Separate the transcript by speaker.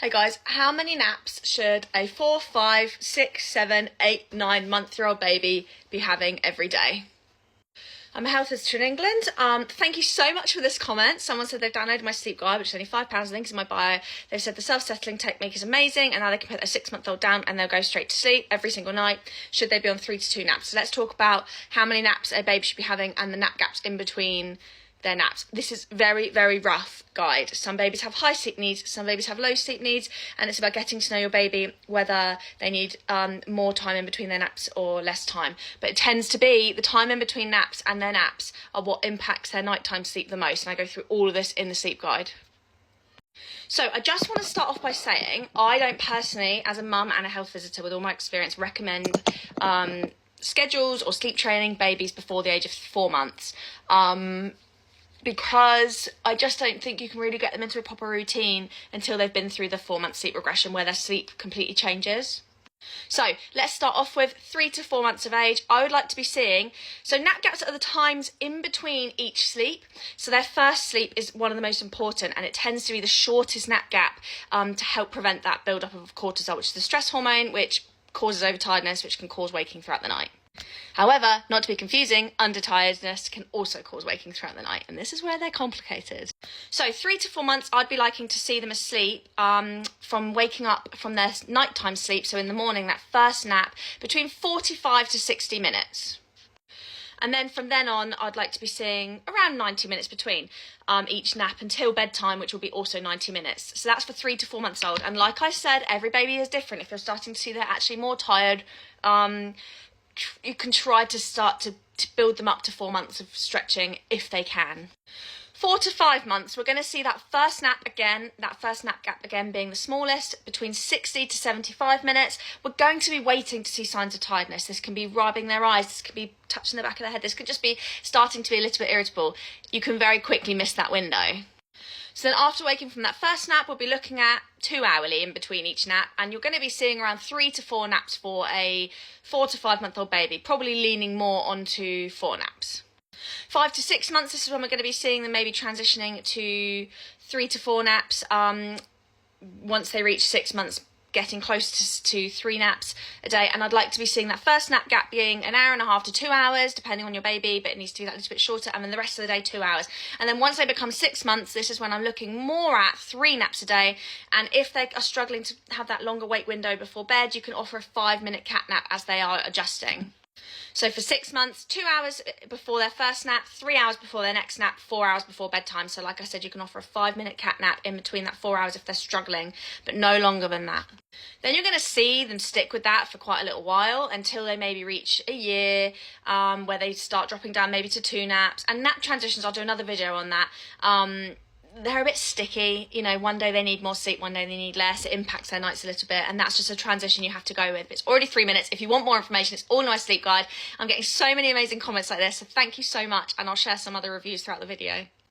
Speaker 1: Hey guys, how many naps should a 4, 5, 6, 7, 8, 9 month-old baby be having every day? I'm a health visitor in England. Thank you so much for this comment. Someone said they've downloaded my sleep guide, which is only £5. The link's in my bio. They've said the self-settling technique is amazing, and now they can put their 6-month-old down and they'll go straight to sleep every single night. Should they be on 3 to 2 naps? So let's talk about how many naps a baby should be having and the nap gaps in between their naps. This is very, very rough guide. Some babies have high sleep needs, some babies have low sleep needs, and it's about getting to know your baby, whether they need more time in between their naps or less time. But it tends to be the time in between naps and their naps are what impacts their nighttime sleep the most, and I go through all of this in the sleep guide. So I just want to start off by saying I don't personally, as a mum and a health visitor with all my experience, recommend schedules or sleep training babies before the age of 4 months. Because I just don't think you can really get them into a proper routine until they've been through the 4-month sleep regression where their sleep completely changes. So let's start off with 3 to 4 months of age. I would like to be seeing, so nap gaps are the times in between each sleep. So their first sleep is one of the most important, and it tends to be the shortest nap gap to help prevent that build-up of cortisol, which is the stress hormone, which causes overtiredness, which can cause waking throughout the night. However, not to be confusing, undertiredness can also cause waking throughout the night, and this is where they're complicated. So 3 to 4 months, I'd be liking to see them asleep from waking up from their nighttime sleep, so in the morning, that first nap, between 45 to 60 minutes. And then from then on, I'd like to be seeing around 90 minutes between each nap until bedtime, which will be also 90 minutes. So that's for 3 to 4 months old. And like I said, every baby is different. If you're starting to see they're actually more tired, you can try to start to build them up to 4 months of stretching if they can. 4 to 5 months, we're going to see that first nap gap again being the smallest, between 60 to 75 minutes. We're going to be waiting to see signs of tiredness. This can be rubbing their eyes, this could be touching the back of their head, this could just be starting to be a little bit irritable. You can very quickly miss that window. So then after waking from that first nap, we'll be looking at 2 hourly in between each nap, and you're going to be seeing around 3 to 4 naps for a 4 to 5 month old baby, probably leaning more onto 4 naps. 5 to 6 months, this is when we're going to be seeing them maybe transitioning to 3 to 4 naps. Once they reach 6 months, getting close to 3 naps a day, and I'd like to be seeing that first nap gap being an hour and a half to 2 hours, depending on your baby, but it needs to be that little bit shorter, and then the rest of the day 2 hours. And then once they become 6 months, this is when I'm looking more at 3 naps a day, and if they are struggling to have that longer wake window before bed, you can offer a 5-minute cat nap as they are adjusting. So for 6 months, 2 hours before their first nap, 3 hours before their next nap, 4 hours before bedtime. So like I said, you can offer a 5-minute cat nap in between that 4 hours if they're struggling, but no longer than that. Then you're going to see them stick with that for quite a little while until they maybe reach a year, where they start dropping down maybe to 2 naps. And nap transitions, I'll do another video on that. They're a bit sticky, you know, one day they need more sleep, one day they need less, it impacts their nights a little bit, and that's just a transition you have to go with. It's already 3 minutes. If you want more information, it's all in my sleep guide. I'm getting so many amazing comments like this, so thank you so much, and I'll share some other reviews throughout the video.